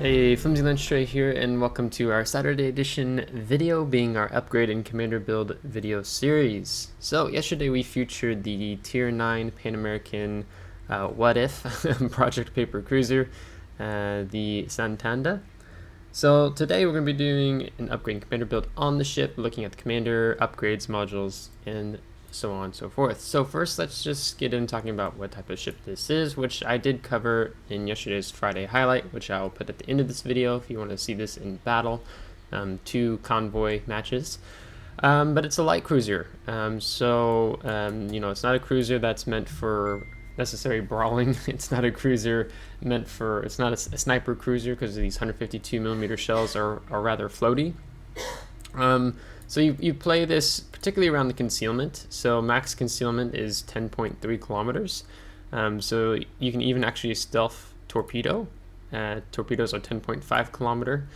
Hey, FlimsyLunchTray here, and welcome to our Saturday edition video, being our upgrade and commander build video series. So yesterday we featured the Tier 9 Pan American What If Project Paper Cruiser, the Santander. So today we're going to be doing an upgrade and commander build on the ship, looking at the commander, upgrades, modules, and so on and so forth. So first, let's just get in talking about what type of ship this is, which I did cover in yesterday's Friday highlight, which I'll put at the end of this video if you want to see this in battle. 2 convoy matches. But it's a light cruiser, you know, it's not a cruiser that's meant for necessary brawling. It's not a cruiser meant for, it's not a sniper cruiser, because these 152mm shells are rather floaty. So you play this particularly around the concealment. So max concealment is 10.3 kilometers. So you can even actually stealth torpedo. Torpedoes are 10.5 kilometer.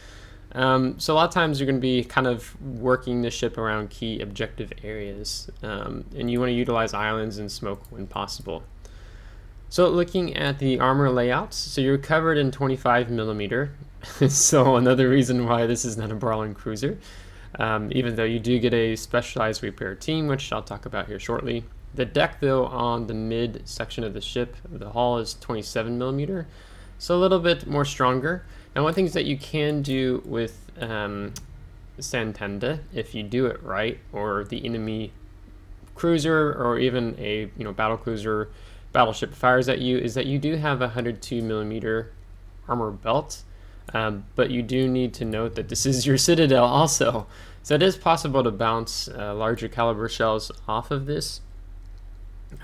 So a lot of times you're going to be kind of working the ship around key objective areas, and you want to utilize islands and smoke when possible. So looking at the armor layouts, so you're covered in 25mm. So another reason why this is not a brawling cruiser. Even though you do get a specialized repair team, which I'll talk about here shortly. The deck, though, on the mid section of the ship, the hull is 27mm, so a little bit more stronger. Now, one thing that you can do with Santander, if you do it right, or the enemy cruiser, or even a battle cruiser, battleship fires at you, is that you do have a 102mm armor belt. But you do need to note that this is your Citadel also. So it is possible to bounce larger caliber shells off of this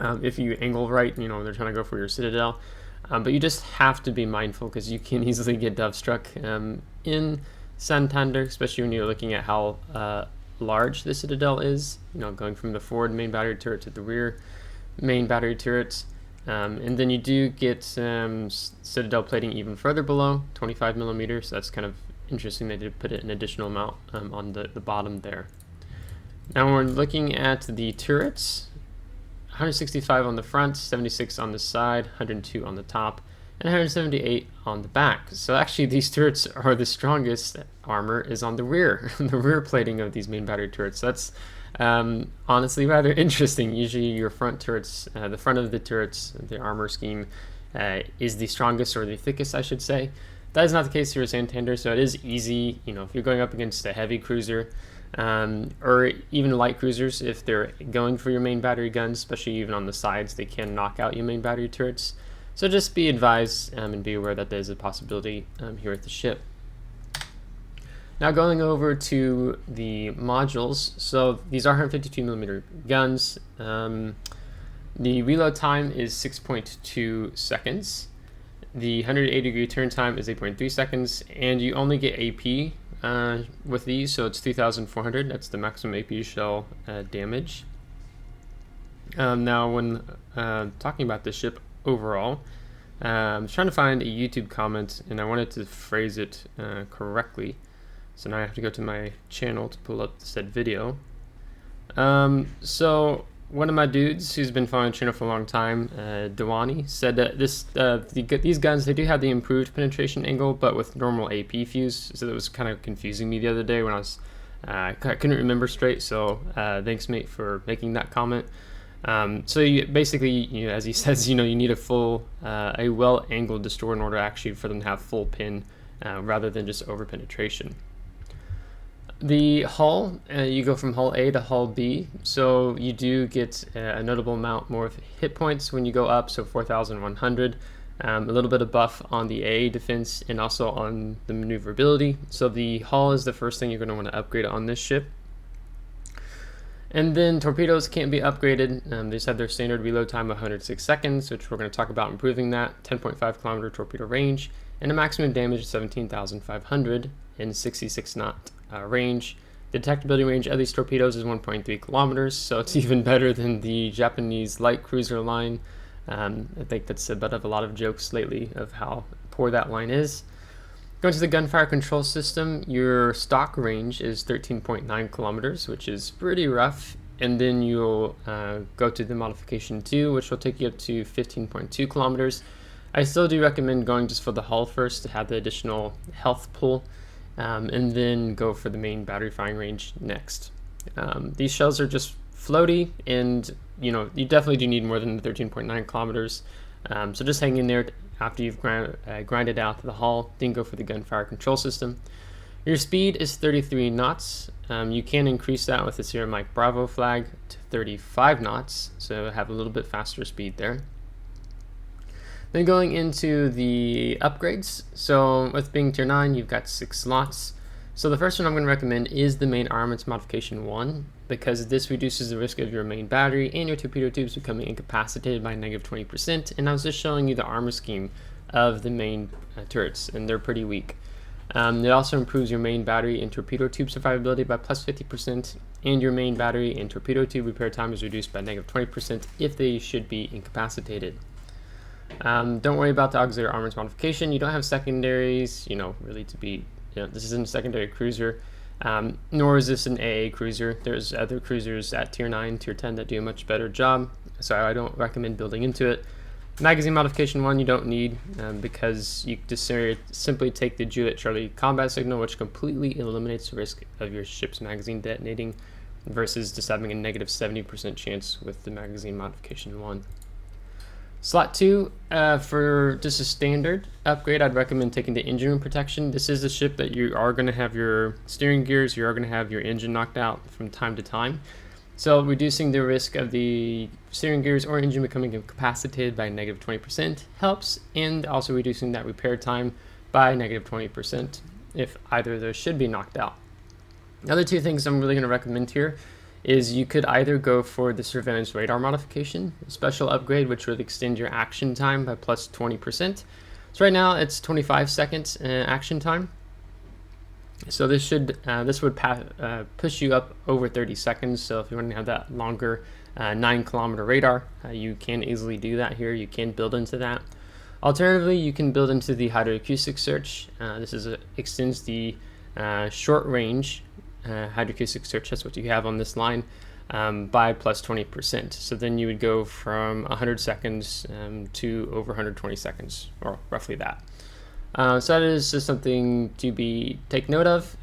if you angle right, they're trying to go for your Citadel. But you just have to be mindful, because you can easily get dove struck in Santander, especially when you're looking at how large the Citadel is, going from the forward main battery turret to the rear main battery turrets. And then you do get Citadel plating even further below, 25mm, so that's kind of interesting. They did put an additional amount on the bottom there. Now we're looking at the turrets, 165 on the front, 76 on the side, 102 on the top, and 178 on the back. So actually these turrets are the strongest armor is on the rear, the rear plating of these main battery turrets. So that's honestly rather interesting. Usually your front turrets, the front of the turrets, the armor scheme is the strongest, or the thickest, I should say. That is not the case here at Santander, so it is easy, if you're going up against a heavy cruiser, or even light cruisers, if they're going for your main battery guns, especially even on the sides, they can knock out your main battery turrets. So just be advised and be aware that there's a possibility here at the ship. Now going over to the modules, so these are 152mm guns. The reload time is 6.2 seconds. The 180-degree turn time is 8.3 seconds, and you only get AP with these, so it's 3,400. That's the maximum AP shell damage. Now when talking about the ship overall, I'm trying to find a YouTube comment, and I wanted to phrase it correctly. So now I have to go to my channel to pull up said video. So one of my dudes who's been following the channel for a long time, Dewani, said that these guns, they do have the improved penetration angle, but with normal AP fuse. So that was kind of confusing me the other day when I couldn't remember straight. So thanks, mate, for making that comment. So you, basically, as he says, you need a well-angled destroyer in order actually for them to have full pin, rather than just over penetration. The hull, you go from hull A to hull B, so you do get a notable amount more of hit points when you go up, so 4,100. A little bit of buff on the AA defense and also on the maneuverability. So the hull is the first thing you're going to want to upgrade on this ship. And then torpedoes can't be upgraded. They just have their standard reload time of 106 seconds, which we're going to talk about improving that, 10.5 kilometer torpedo range, and a maximum damage of 17,500 in 66 knot range. The detectability range of these torpedoes is 1.3 kilometers, so it's even better than the Japanese light cruiser line. I think that's a bit of a lot of jokes lately of how poor that line is. Going to the gunfire control system, your stock range is 13.9 kilometers, which is pretty rough. And then you'll go to the modification 2, which will take you up to 15.2 kilometers. I still do recommend going just for the hull first to have the additional health pull, and then go for the main battery firing range next. These shells are just floaty, and you definitely do need more than the 13.9 kilometers. So just hang in there after you've grinded out the hull, then go for the gunfire control system. Your speed is 33 knots. You can increase that with the Sierra Mike Bravo flag to 35 knots, so have a little bit faster speed there. Then going into the upgrades, so with being tier 9, you've got 6 slots. So the first one I'm going to recommend is the main armaments modification 1, because this reduces the risk of your main battery and your torpedo tubes becoming incapacitated by -20%, and I was just showing you the armor scheme of the main turrets, and they're pretty weak. It also improves your main battery and torpedo tube survivability by +50%, and your main battery and torpedo tube repair time is reduced by -20% if they should be incapacitated. Don't worry about the auxiliary armaments modification. You don't have secondaries, really to be, this isn't a secondary cruiser, nor is this an AA cruiser. There's other cruisers at tier 9, tier 10 that do a much better job, so I don't recommend building into it. Magazine modification 1 you don't need, because you just simply take the Juliet Charlie combat signal, which completely eliminates the risk of your ship's magazine detonating, versus just having a -70% chance with the magazine modification 1. Slot 2, for just a standard upgrade, I'd recommend taking the engine room protection. This is a ship that you are going to have your steering gears, you are going to have your engine knocked out from time to time. So reducing the risk of the steering gears or engine becoming incapacitated by -20% helps, and also reducing that repair time by -20% if either of those should be knocked out. The other two things I'm really going to recommend here is you could either go for the surveillance radar modification, a special upgrade which would extend your action time by +20%. So right now it's 25 seconds action time. So this would push you up over 30 seconds. So if you want to have that longer 9-kilometer radar, you can easily do that here. You can build into that. Alternatively, you can build into the hydroacoustic search. This extends the short range hydroacoustic search. That's what you have on this line, by +20%. So then you would go from 100 seconds to over 120 seconds, or roughly that. So that is just something to take note of.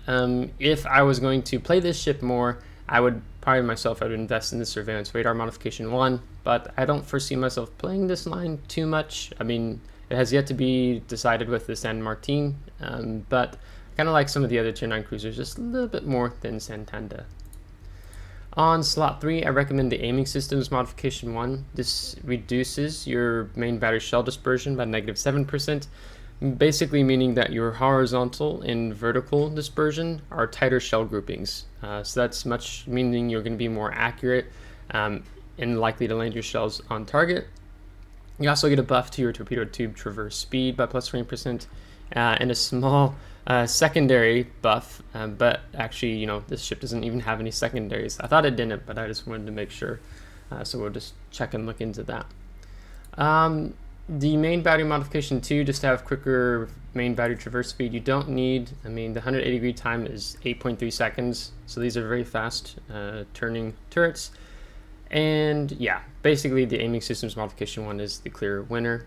If I was going to play this ship more, I would invest in the surveillance radar modification 1, but I don't foresee myself playing this line too much. I mean, it has yet to be decided with the San Martin, but kind of like some of the other tier 9 cruisers, just a little bit more than Santander. On slot 3, I recommend the aiming systems modification 1. This reduces your main battery shell dispersion by -7%, basically meaning that your horizontal and vertical dispersion are tighter shell groupings. So that's meaning you're going to be more accurate and likely to land your shells on target. You also get a buff to your torpedo tube traverse speed by +20%, and a small secondary buff, but actually, this ship doesn't even have any secondaries. I thought it didn't, but I just wanted to make sure, so we'll just check and look into that. The main battery modification 2, just to have quicker main battery traverse speed, you don't need. I mean, the 180-degree time is 8.3 seconds, so these are very fast turning turrets. And yeah, basically the aiming systems modification 1 is the clear winner.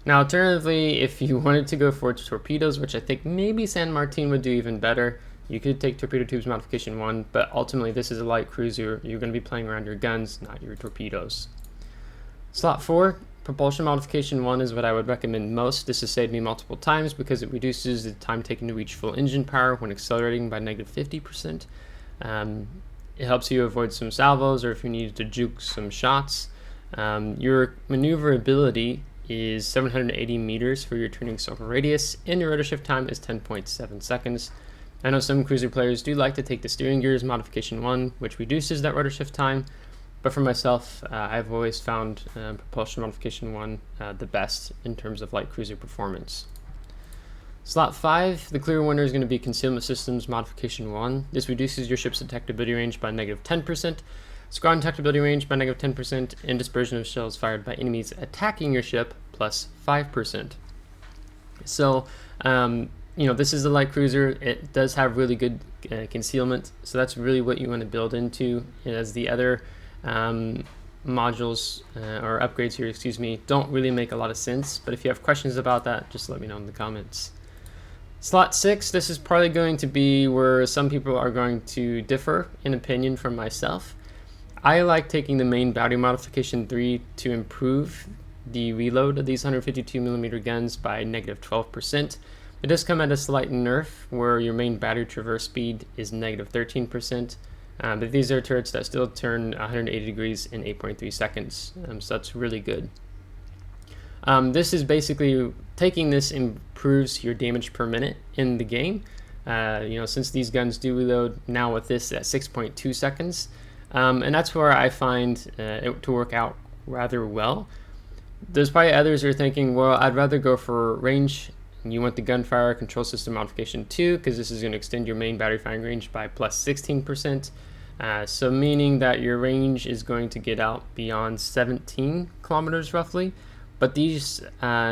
Now, alternatively, if you wanted to go for torpedoes, which I think maybe San Martin would do even better, you could take torpedo tubes modification 1, but ultimately this is a light cruiser. You're going to be playing around your guns, not your torpedoes. Slot 4, propulsion modification 1 is what I would recommend most. This has saved me multiple times because it reduces the time taken to reach full engine power when accelerating by -50%. It helps you avoid some salvos, or if you needed to juke some shots. Your maneuverability is 780 meters for your turning circle radius, and your rotor shift time is 10.7 seconds. I know some cruiser players do like to take the steering gears modification 1, which reduces that rotor shift time, but for myself, I've always found propulsion modification 1 the best in terms of light cruiser performance. Slot 5, the clear winner is going to be concealment systems modification 1. This reduces your ship's detectability range by -10%, squadron detectability range by -10%, and dispersion of shells fired by enemies attacking your ship +5%. So, this is a light cruiser. It does have really good concealment, so that's really what you want to build into. As the other modules or upgrades here, excuse me, don't really make a lot of sense. But if you have questions about that, just let me know in the comments. Slot 6, this is probably going to be where some people are going to differ in opinion from myself. I like taking the main battery modification 3 to improve the reload of these 152mm guns by -12%. It does come at a slight nerf where your main battery traverse speed is -13%, but these are turrets that still turn 180 degrees in 8.3 seconds, so that's really good. This is basically, taking this improves your damage per minute in the game. Since these guns do reload now with this at 6.2 seconds, and that's where I find it to work out rather well. There's probably others who are thinking, well, I'd rather go for range, and you want the gunfire control system modification 2 because this is going to extend your main battery firing range by plus 16%. So meaning that your range is going to get out beyond 17 kilometers roughly. But these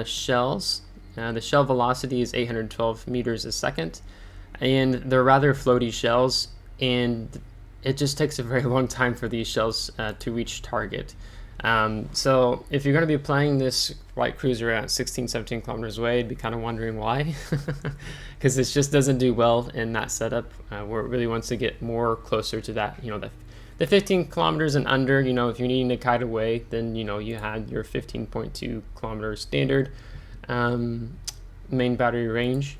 shells, the shell velocity is 812 meters a second, and they're rather floaty shells, and it just takes a very long time for these shells to reach target. So if you're going to be playing this light cruiser at 16-17 kilometers away, you'd be kind of wondering why, because this just doesn't do well in that setup where it really wants to get more closer to that, the 15 kilometers and under. If you're needing to kite away, then you had your 15.2 kilometer standard main battery range.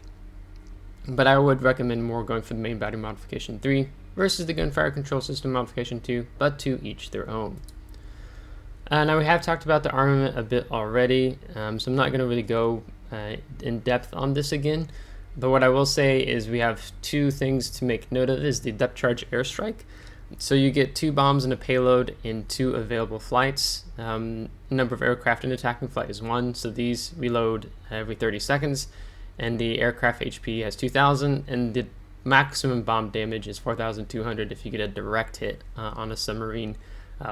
But I would recommend more going for the main battery modification 3 versus the gunfire control system modification 2, but to each their own. Now we have talked about the armament a bit already, so I'm not going to really go in depth on this again. But what I will say is we have two things to make note of is the depth charge airstrike. So you get 2 bombs and a payload in 2 available flights. Number of aircraft in attacking flight is 1, so these reload every 30 seconds. And the aircraft HP has 2,000, and the maximum bomb damage is 4,200 if you get a direct hit on a submarine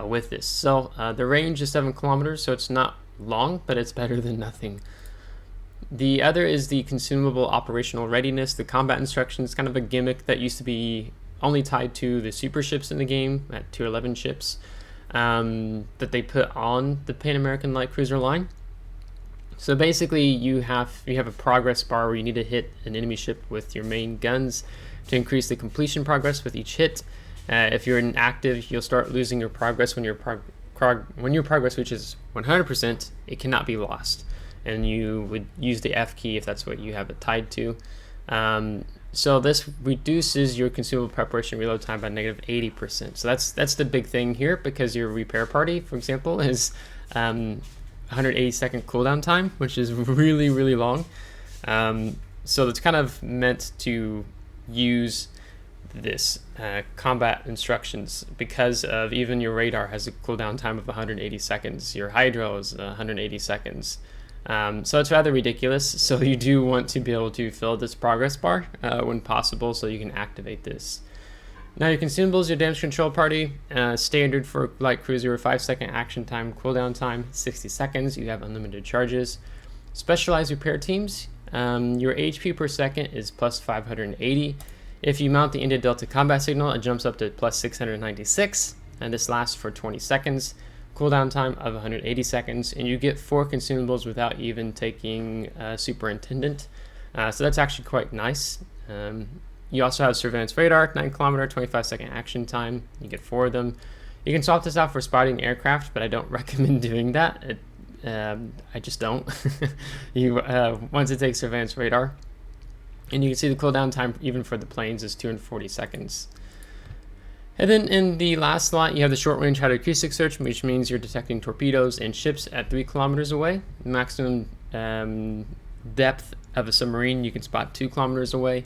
with this. So the range is 7 kilometers, so it's not long, but it's better than nothing. The other is the consumable operational readiness. The combat instructions, kind of a gimmick that used to be only tied to the super ships in the game at Tier 11 ships that they put on the Pan American Light Cruiser line. So basically you have a progress bar where you need to hit an enemy ship with your main guns to increase the completion progress with each hit. If you're inactive, you'll start losing your progress when your progress reaches 100%. It cannot be lost, and you would use the F key if that's what you have it tied to. So this reduces your consumable preparation reload time by -80%. So that's the big thing here, because your repair party, for example, is 180-second cooldown time, which is really, really long. So it's kind of meant to use this combat instructions because of even your radar has a cooldown time of 180 seconds. Your hydro is 180 seconds. So it's rather ridiculous. So you do want to be able to fill this progress bar when possible so you can activate this. Now your consumables, your damage control party, standard for light cruiser, 5-second action time, cooldown time, 60 seconds. You have unlimited charges. Specialized repair teams, your HP per second is plus 580. If you mount the India Delta combat signal, it jumps up to plus 696, and this lasts for 20 seconds. Cooldown time of 180 seconds, and you get 4 consumables without even taking Superintendent. So that's actually quite nice. You also have Surveillance Radar, 9 kilometer, 25-second action time. You get 4 of them. You can swap this out for spotting aircraft, but I don't recommend doing that. I just don't. Once it takes Surveillance Radar. And you can see the cooldown time even for the planes is 240 seconds. And then in the last slot, you have the short range hydroacoustic search, which means you're detecting torpedoes and ships at 3 kilometers away. The maximum depth of a submarine you can spot 2 kilometers away.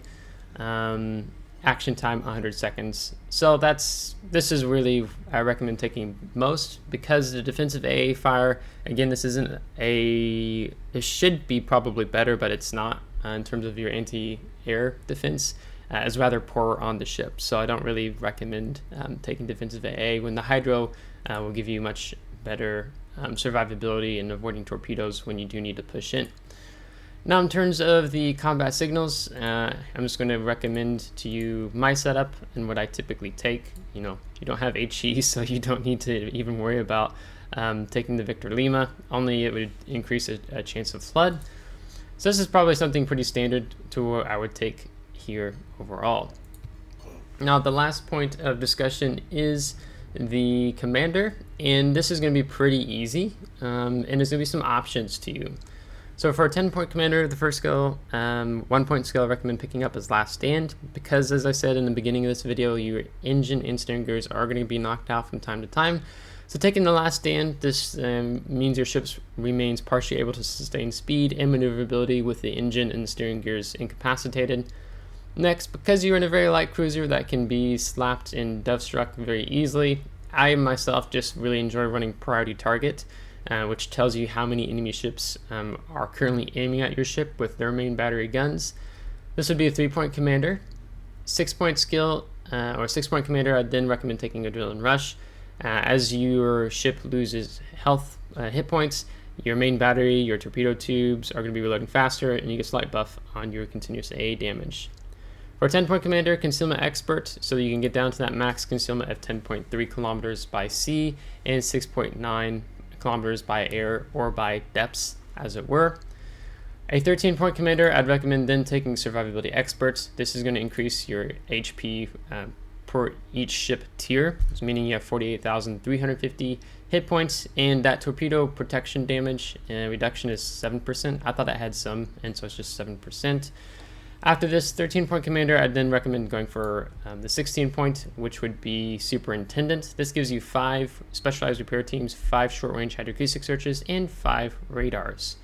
Action time 100 seconds. So this is really, I recommend taking most, because the defensive AA fire, again, this isn't it should be probably better, but it's not in terms of your anti-air defense. Is rather poor on the ship, so I don't really recommend taking defensive AA when the hydro will give you much better survivability and avoiding torpedoes when you do need to push in. Now, in terms of the combat signals, I'm just going to recommend to you my setup and what I typically take. You don't have HE, so you don't need to even worry about taking the Victor Lima. Only it would increase a chance of flood. So this is probably something pretty standard to what I would take here overall. Now, the last point of discussion is the commander, and this is going to be pretty easy, and there's going to be some options to you. So for a 10-point commander, the first skill, 1-point skill I recommend picking up is Last Stand, because as I said in the beginning of this video, your engine and steering gears are going to be knocked out from time to time. So taking the Last Stand, this means your ship remains partially able to sustain speed and maneuverability with the engine and steering gears incapacitated. Next, because you're in a very light cruiser that can be slapped and dove struck very easily, I myself just really enjoy running Priority Target, which tells you how many enemy ships are currently aiming at your ship with their main battery guns. This would be a 3-point commander. 6-point skill, or 6-point commander, I'd then recommend taking Adrenaline Rush. As your ship loses health, hit points, your main battery, your torpedo tubes are going to be reloading faster, and you get slight buff on your continuous AA damage. For a 10-point commander, Concealment Expert, so that you can get down to that max concealment of 10.3 kilometers by sea and 6.9 kilometers by air, or by depths, as it were. A 13-point commander, I'd recommend then taking Survivability Expert. This is going to increase your HP per each ship tier, meaning you have 48,350 hit points, and that torpedo protection damage reduction is 7%. I thought it had some, and so it's just 7%. After this 13-point commander, I'd then recommend going for the 16-point, which would be Superintendent. This gives you 5 specialized repair teams, 5 short-range hydroacoustic searches, and 5 radars.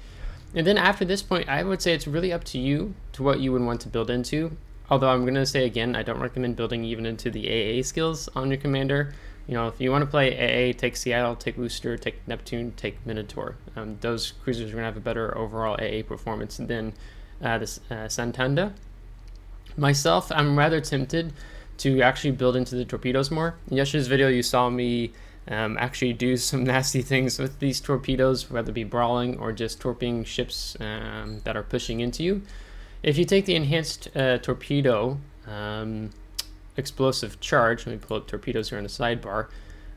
And then after this point, I would say it's really up to you to what you would want to build into. Although I'm going to say again, I don't recommend building even into the AA skills on your commander. If you want to play AA, take Seattle, take Worcester, take Neptune, take Minotaur. Those cruisers are going to have a better overall AA performance than this Santander. Myself, I'm rather tempted to actually build into the torpedoes more. In yesterday's video, you saw me actually do some nasty things with these torpedoes, whether it be brawling or just torping ships that are pushing into you. If you take the enhanced torpedo explosive charge, let me pull up torpedoes here on the sidebar.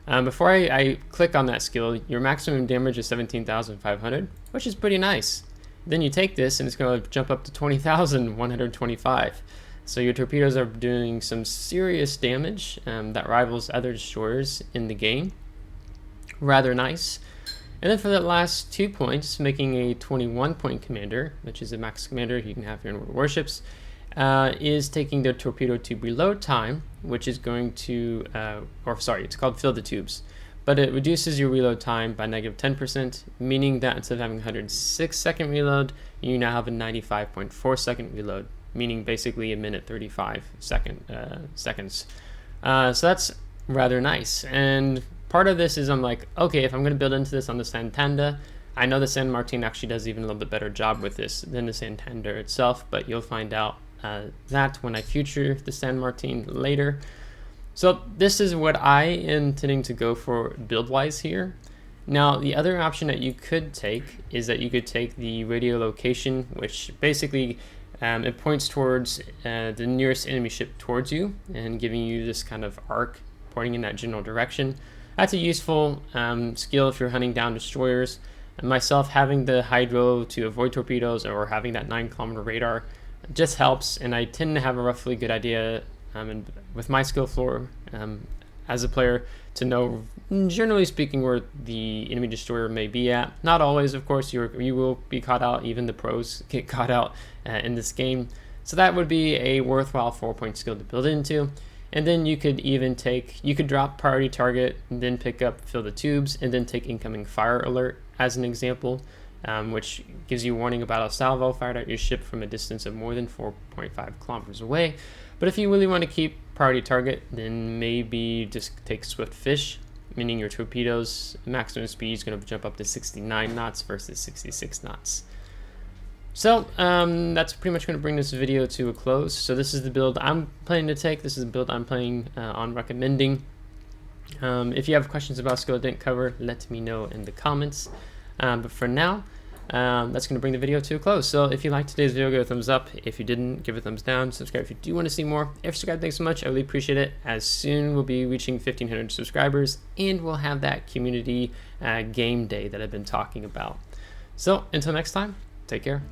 Before I click on that skill, your maximum damage is 17,500, which is pretty nice. Then you take this and it's going to jump up to 20,125. So your torpedoes are doing some serious damage that rivals other destroyers in the game. Rather nice. And then for the last 2 points, making a 21-point commander, which is a max commander you can have here in Warships, is taking the torpedo tube reload time, which is going to, it's called Fill the Tubes. But it reduces your reload time by negative 10%, meaning that instead of having a 106-second reload, you now have a 95.4-second reload, meaning basically a minute 35 seconds. So that's rather nice. And part of this is I'm like, okay, if I'm going to build into this on the Santander, I know the San Martin actually does even a little bit better job with this than the Santander itself, but you'll find out that when I future the San Martin later. So this is what I am intending to go for build-wise here. Now, the other option that you could take is that you could take the radio location, which basically it points towards the nearest enemy ship towards you and giving you this kind of arc pointing in that general direction. That's a useful skill if you're hunting down destroyers. And myself, having the hydro to avoid torpedoes or having that 9-kilometer radar just helps, and I tend to have a roughly good idea and with my skill floor as a player to know, generally speaking, where the enemy destroyer may be at. Not always, of course, you will be caught out. Even the pros get caught out in this game. So that would be a worthwhile 4-point skill to build into. And then you could even drop Priority Target, and then pick up Fill the Tubes, and then take Incoming Fire Alert as an example, which gives you warning about a salvo fired at your ship from a distance of more than 4.5 kilometers away. But if you really want to keep Priority Target, then maybe just take Swift Fish, meaning your torpedoes maximum speed is going to jump up to 69 knots versus 66 knots. So that's pretty much going to bring this video to a close. So this is the build I'm planning to take. This is the build I'm planning on recommending. If you have questions about skill I didn't cover, let me know in the comments. But for now, that's going to bring the video to a close. So if you liked today's video, give it a thumbs up. If you didn't, give it a thumbs down. Subscribe if you do want to see more. If you subscribe, thanks so much. I really appreciate it. As soon we'll be reaching 1,500 subscribers, and we'll have that community game day that I've been talking about. So until next time, take care.